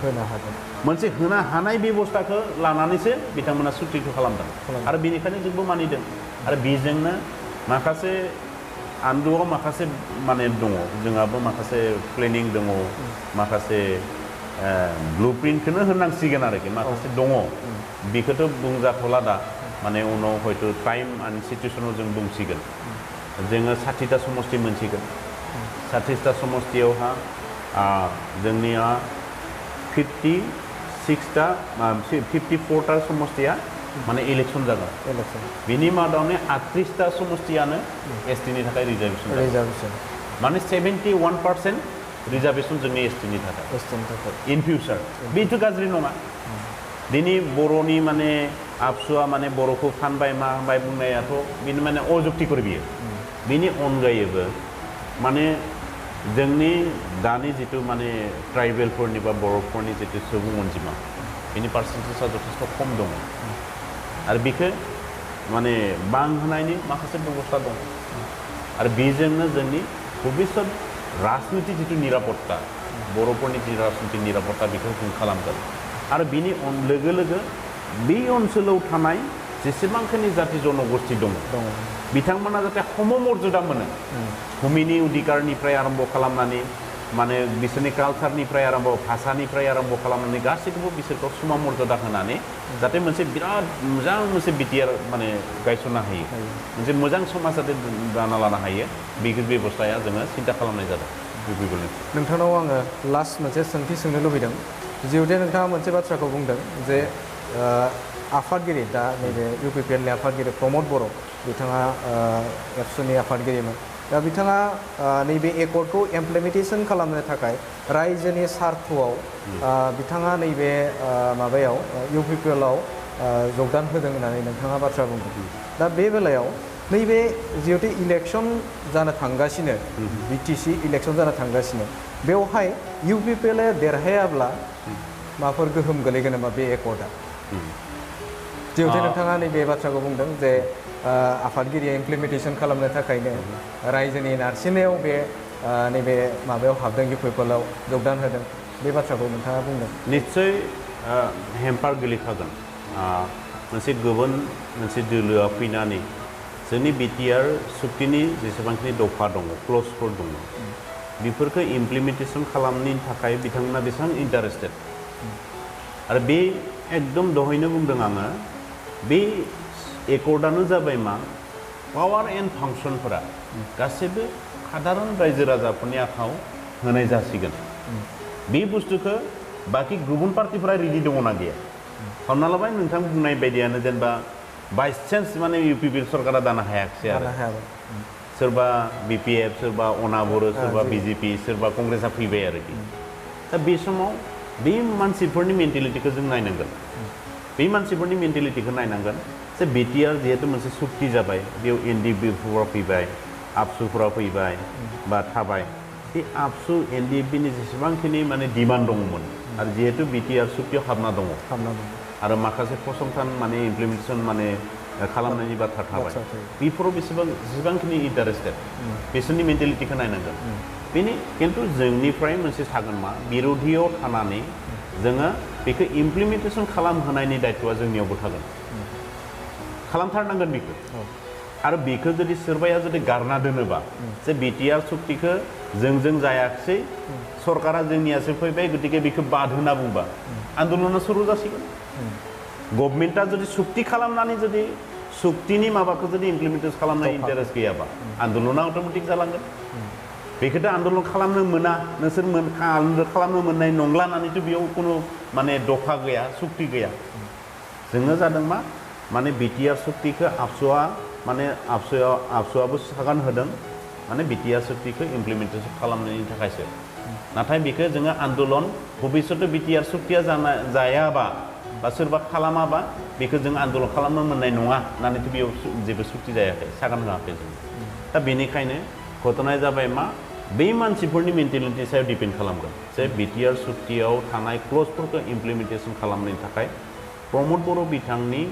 B: मोनसे होनो हानाय बेबस्थाखौ लानानैसो बिथांमोना सुक्तिखौ खालामदों आरो बेनिखायनो जोंबो मानिदों आरो बेजोंनो माखासे आन्दोआव माखासे माने दङ जोंहाबो माखासे प्लेनिं दङ माखासे ब्लुप्रिन्टखौनो होननांसिगोन आरोखि माखासे दङ बेखौथ' बुंजाथ'ला दा माने उनाव हयथ' टाइम एन्ड सिटुएसनाव जों बुंसिगोन जोङो 60टा समस्ति मोनसिगोन 60टा समस्तियावहा जोंनिया 54टा समस्तिया माने इलेक्शन जागोन बिनि मादावनो 38टा समस्तियानो एसटिनि थाखाय रिजार्भेसन माने 71% रिजार्भेसन जोंनि एसटिनि थाखाय इन फिउचार बेथ' गाज्रि नङा दिनै बर'नि माने आबसुआ माने बर'खौ फानबाय मा होनबाय बुंनायाथ' बेनो माने अजुक्तिकर बियो बेनि अनगायैबो माने जोंनि दानि जिथु माने ट्राइबेलफोरनि बा बर'फोरनि जिथु सुबुं अनजिमा बेनि पार्सेन्टेजआ जथेस्थ' खम दङ आरो बेखौ माने बांहोनायनि माखासे बेबस्था दं आरो बेजोंनो जोंनि भबिष्यत राजनीति जितु निरापत्ता बर'फोरनि जि राजनीति निरापत्ता बेखौ जों खालामगोन आरो बिनि लोगो लोगो बे ओनसोलाव थानाय जेसेबांखिनि जाति जनगोष्ठी दङ बिथांमोना जाहाथे सममर्यादा मोनो भूमिनि अधिकारनिफ्राय आरम्भ खालामनानै माने बिसोरनि कालचारनिफ्राय आरम्भ भाषानिफ्राय आरम्भ खालामनानै गासैखौबो बिसोरखौ सममर्यादा होनानै जाहाथे मोनसे बिराद मोजां मोनसे बिटिआर माने गायसननो हायो मोनसे मोजां समाज जाहाथे दाना लानो हायो बे बेबस्थाया जोङो सिन्था खालामनाय जादों
A: नोंथांनाव आङो लास्ट मोनसे सोंथि सोंनो लुबैदों जिहेतु नोंथाङा मोनसे बाथ्राखौ बुंदों जे आफादगिरि दा नैबे इउपिपिएलनि आफादगिरि प्रमद बर' बिथाङा एबसुनि आफादगिरिमोन दा बिथाङा नैबे एकर्डखौ इमप्लिमेन्टेसन खालामनो थाखाय रायजोनि सार्थआव बिथाङा नैबे माबायाव इउपिपिएलआव जगदान होदों होननानै नोंथाङा बाथ्रा बुंदों दा बे बेलायाव नैबे जिहेतु इलेक्सन जानो थांगासिनो बिटिसि इलेक्सन जानो थांगासिनो बेवहाय इउपिपिएलआ देरहायाब्ला माबाफोर गोहोम गोलैगोन नामा बे एकर्डआ जिहेतु नोंथाङा नैबे बाथ्राखौ बुंदों जे आफादगिरिया इमप्लिमेन्टेसन खालामनो थाखायनो रायजोनि नारसिननायाव बे नैबे माबायाव हाबदों इउपिपिएलआव जगदान होदों बे बाथ्राखौ नोंथाङा बुंदों
B: निश्चय हेम्पार गोलैखागोन मोनसे गुबुन मोनसे दोलोआ फैनानै जोंनि बिटिआर सुक्तिनि जेसेबांखिनि दफा दङ क्लजफोर दङ बेफोरखौ इमप्लिमेन्टेसन खालामनायनि थाखाय बिथांमोना बेसेबां इन्टारेस्टेड आरो बे एकदम दहायनो बुंदों आङो बे एकर्डआनो जाबाय मा पावार एन्ड फांसनफोरा गासैबो साधारन रायजो राजाफोरनि आखायाव होनाय जासिगोन बे बुस्थुखौ बाखि गुबुन पार्टिफोरा रेडि दङना गैया हमना लाबाय नोंथां बुंनाय बायदियानो जेनेबा बाइस चान्स माने इउपिपिएल सरकारा दानो हायाखिसै आरो सोरबा बिपिएफ सोरबा अनाबर सोरबा बिजेपि सोरबा कंग्रेसआ फैबाय आरोखि दा बे समाव बे मानसिफोरनि मेन्टेलिटिखौ जों नायनांगोन बे मानसिफोरनि मेन्टेलिटिखौ नायनांगोन जे बिटिआर जिहेतु मोनसे सुक्ति जाबाय बेयाव एनडिएफबिफोरा फैबाय आबसुफोरा फैबाय बा थाबाय बे आबसु एनडिएफबिनि जेसेबांखिनि माने डिमान्ड दङमोन आरो जिहेतु बिटिआर सुक्तियाव हाबना दङ आरो माखासे फसंथान माने इमप्लिमेन्टेसन माने खालामनायनि बाथ्रा थाबाय बेफोराव जेसेबांखिनि इन्टारेस्टेड बिसोरनि मेन्टेलिटिखौ नायनांगोन बेनि खिन्थु जोंनिफ्राय मोनसे थागोन मा बिरोधियाव थानानै जोङो बेखौ इमप्लिमेन्टेसन खालामहोनायनि दायित्वआ जोंनियावबो थागोन खालामथारनांगोन बेखौ आरो बेखौ जुदि सोरबाया जुदि गारना दोनोबा जे बिटिआर सुक्तिखौ जों जायाखिसै सरकारा जोंनियासो फैबाय गतिके बेखौ बाद होना बुंबा आन्दलना सुरु जासिगोन गभर्नमेन्टआ जुदि सुक्ति खालामनानै जुदि सुक्तिनि माबाखौ जुदि इमप्लिमेन्टेसन खालामनाय इन्टारेस्ट गैयाबा आन्दलना अट'मेटिक जालांगोन बेखौथ' आन्दलन खालामनो मोना नोंसोर खालामनो मोननाय नंला होननानैथ' बेयाव खुनु माने दफा गैया सुक्ति गैया जोङो जादों मा माने बिटिआर सुक्तिखौ आबसुआ माने आबसुआबो सागान होदों माने बिटिआर सुक्तिखौ इमप्लिमेन्टेसन खालामनायनि थाखायसो नाथाय बेखौ जोङो आन्दलन भबिष्यतआव बिटिआर सुक्तिया जायाबा बा सोरबा खालामाबा बेखौ जों आन्दलन खालामनो मोननाय नङा होननानैथ' बेयाव जेबो सुक्ति जायाखै सागान होआखै जों दा बेनिखायनो घटनाया जाबाय मा बै मानसिफोरनि मेन्टेलिटिनि सायाव डिपेन्ड खालामगोन जे बिटिआर सुक्तियाव थानाय क्लजफोरखौ इमप्लिमेन्टेसन खालामनायनि थाखाय प्रमद बर' बिथांनि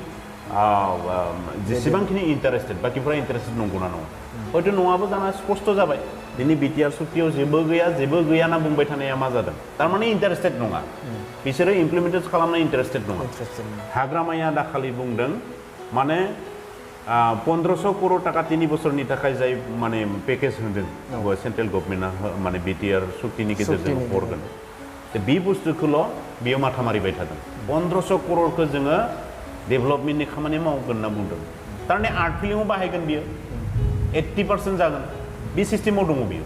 B: जेसेबांखिनि इन्टारेस्टेड बाखिफोरा इन्टारेस्टेड नंगौना नङा हयथ' नङाबो जाना स्पष्ट जाबाय दिनै बिटिआर सुक्तियाव जेबो गैया होनना बुंबाय थानाया मा जादों थारमाने इन्टारेस्टेड नङा बिसोरो इमप्लिमेन्टेसन खालामनो इन्टारेस्टेड नङा हाग्रामाया दाखालि बुंदों माने 1500 करोड़ टाका 3 बोसोरनि थाखाय जाय माने पेकेज होदों सेन्ट्रेल गभर्नमेन्टआ माने बिटिआर सुक्तिनि गेजेरजों हरगोन बे बुस्थुखौल' बेयाव माथा मारिबाय थादों 1500 करोड़खौ जोङो डेभेलपमेन्टनि खामानि मावगोन होनना बुंदों थारमाने आर्ट फिल्माव बाहायगोन बियो 80% जागोन बे सिस्टेमाव दङ बियो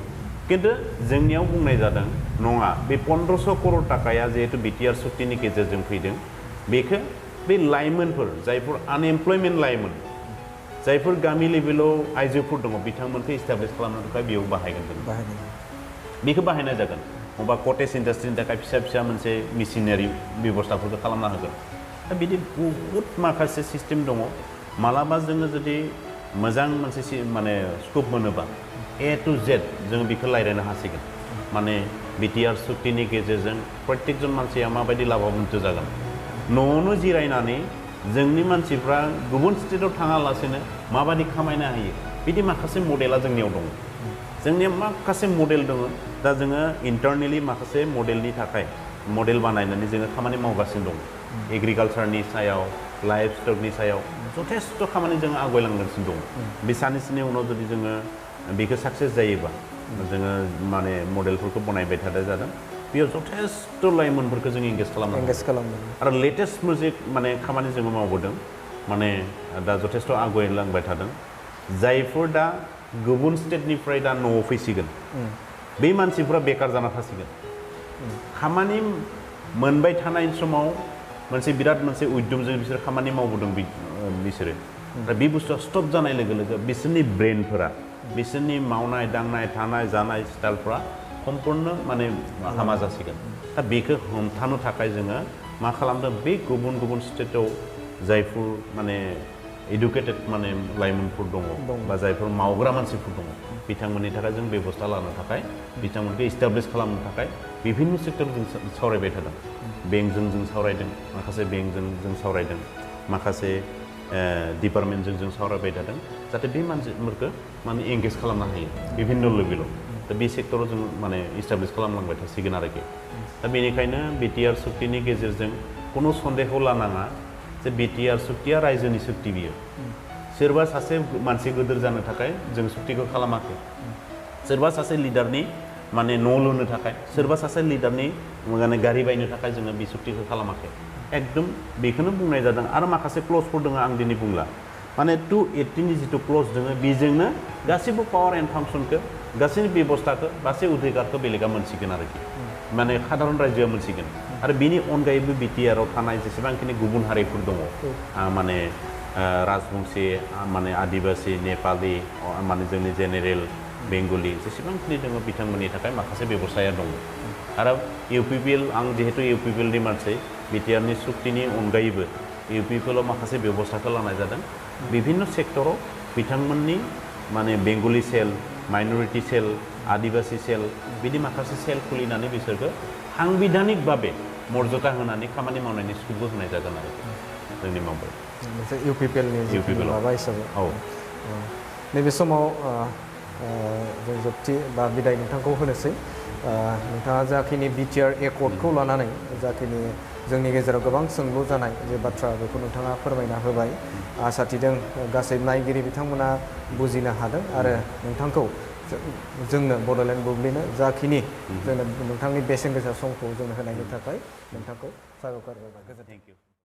B: खिन्थु जोंनियाव बुंनाय जादों नङा बे 1500 करोड़ टाकाया जिहेतु बिटिआर सुक्तिनि गेजेरजों फैदों बेखौ बे लाइमोनफोर जायफोर आनएमप्लयमेन्ट लाइमोन जायफोर गामि लेभेलाव आइजोफोर दङ बिथांमोनखौ इस्टाब्लिश खालामनो थाखाय बेयाव बाहायगोन बेखौ बाहायनाय जागोन बबा कटेज इन्डास्ट्रिनि थाखाय फिसा मोनसे मेसिनारि बेबस्थाफोरखौ खालामना होगोन दा बिदि बहुद माखासे सिस्टेम दङ मालाबा जोङो जुदि मोजां मोनसे माने स्कप मोनोबा A to Z जों बेखौ रायज्लायनो हासिगोन माने बिटिआर सुक्तिनि गेजेरजों प्रत्येकजन मानसिया माबायदि लाभाबन्थ जागोन न'आवनो जिरायनानै जोंनि मानसिफ्रा गुबुन स्टेटआव थाङालासेनो माबायदि खामायनो हायो बिदि माखासे मडेला जोंनियाव दङ जोंनिया माखासे मडेल दङ दा जोङो इन्टारनेलि माखासे मडेलनि थाखाय मडेल बानायनानै जोङो खामानि मावगासिनो दं एग्रिकालसारनि सायाव लाइफ स्टकनि सायाव जथेस्थ' खामानि जोङो आवगायलांगासिनो दं बे साननैसोनि उनाव जुदि जोङो बेखौ साक्सेस जायोबा जोङो माने मडेलफोरखौ बनायबाय थानाय जादों बेयाव जथेस्थ' लाइमोनफोरखौ जों एंगेज खालामदों आरो लेटेस्ट मोनसे माने खामानि जोङो मावबोदों माने दा जथेस्थ' आवगायलांबाय थादों जायफोर दा गुबुन स्टेटनिफ्राय दा न'आव फैसिगोन बे मानसिफ्रा बेकार जाना थासिगोन खामानि मोनबाय थानाय समाव मोनसे बिराद मोनसे उद्यमजों बिसोर खामानि मावबोदों बिसोरो दा बे बुस्थुआ स्टप जानाय लोगो लोगो बिसोरनि ब्रेनफोरा बिसोरनि मावनाय दांनाय थानाय जानाय स्टाइलफ्रा सम्पूर्ण माने हामा जासिगोन दा बेखौ हमथानो थाखाय जोङो मा खालामदों बे गुबुन गुबुन स्टेटआव जायफोर माने एडुकेटेड माने लाइमोनफोर दङ बा जायफोर मावग्रा मानसिफोर दङ बिथांमोननि थाखाय जों बेबस्था लानो थाखाय बिथांमोनखौ इस्टाब्लिश खालामनो थाखाय बिभिन्न सेक्टरजों सावरायबाय थादों बेंकजों जों सावरायदों माखासे बेंकजों जों सावरायदों माखासे डिपार्टमेन्टजों जों सावरायबाय थादों जाहाथे बे मानसिफोरखौ माने एंगेज खालामनो हायो बिभिन्न लेभेलाव दा बे सेक्टराव जों माने इस्टाब्लिश खालामलांबाय थासिगोन आरोखि दा बेनिखायनो बिटिआर सुक्तिनि गेजेरजों खुनु सन्देह लानाङा जे बिटिआर सुक्तिया रायजोनि सुक्ति बियो सोरबा सासे मानसि गिदिर जानो थाखाय जों सुक्तिखौ खालामाखै सोरबा सासे लिडारनि माने न' लुनो थाखाय सोरबा सासे लिडारनि माने गारि बायनो थाखाय जोङो बे सुक्तिखौ खालामाखै एकदम बेखौनो बुंनाय जादों आरो माखासे क्लजफोर दङ आं दिनै बुंला माने 280नि जिथु क्लज दङ बेजोंनो गासैबो पावार एन्ड फांसनखौ गासैनि बेबस्थाखौ गासै अधिकारखौ बेलेगा मोनसिगोन आरोखि माने साधारन रायजोआ मोनसिगोन आरो बेनि अनगायैबो बिटिआरआव थानाय जेसेबांखिनि गुबुन हारिफोर दङ माने राजबंसि माने आदिबासि नेपालि माने जोंनि जेनेरेल बेंगलि जेसेबांखिनि दङ बिथांमोननि थाखाय माखासे बेबस्थाया दङ आरो इउपिपिएल आं जिहेतु इउपिपिएलनि मानसि बिटिआरनि सुक्तिनि अनगायैबो इउपिपिएलआव माखासे बेबस्थाखौ लानाय जादों बिभिन्न सेक्टराव बिथांमोननि माने बेंगलि सेल माइनरिटि सेल आदिबासि सेल बिदि माखासे सेल खुलिनानै बिसोरखौ साংবিधानिक भाबे मर्यादा होनानै खामानि मावनायनि सुबुंबो होनाय जागोन आरो जोंनि मावबाय
A: मोनसे इउपिपिएलनि माबा हिसाबै नैबे समाव जों जोबथि बा बिदाय नोंथांखौ होनोसै नोंथाङा जाखिनि बिटिआर एकर्डखौ लानानै जाखिनि जोंनि गेजेराव गोबां सोंलु जानाय जे बाथ्रा बेखौ नोंथाङा फोरमायना होबाय आसा थिदों गासै नायगिरि बिथांमोना बुजिनो हादों आरो नोंथांखौ जोंनो बड'लेण्ड बुब्लिनो जाखिनि जोंनो नोंथांनि बेसेन गोसा समखौ जोंनो होनायनि थाखाय नोंथांखौ साबायखर होबाय गोजोन्थों।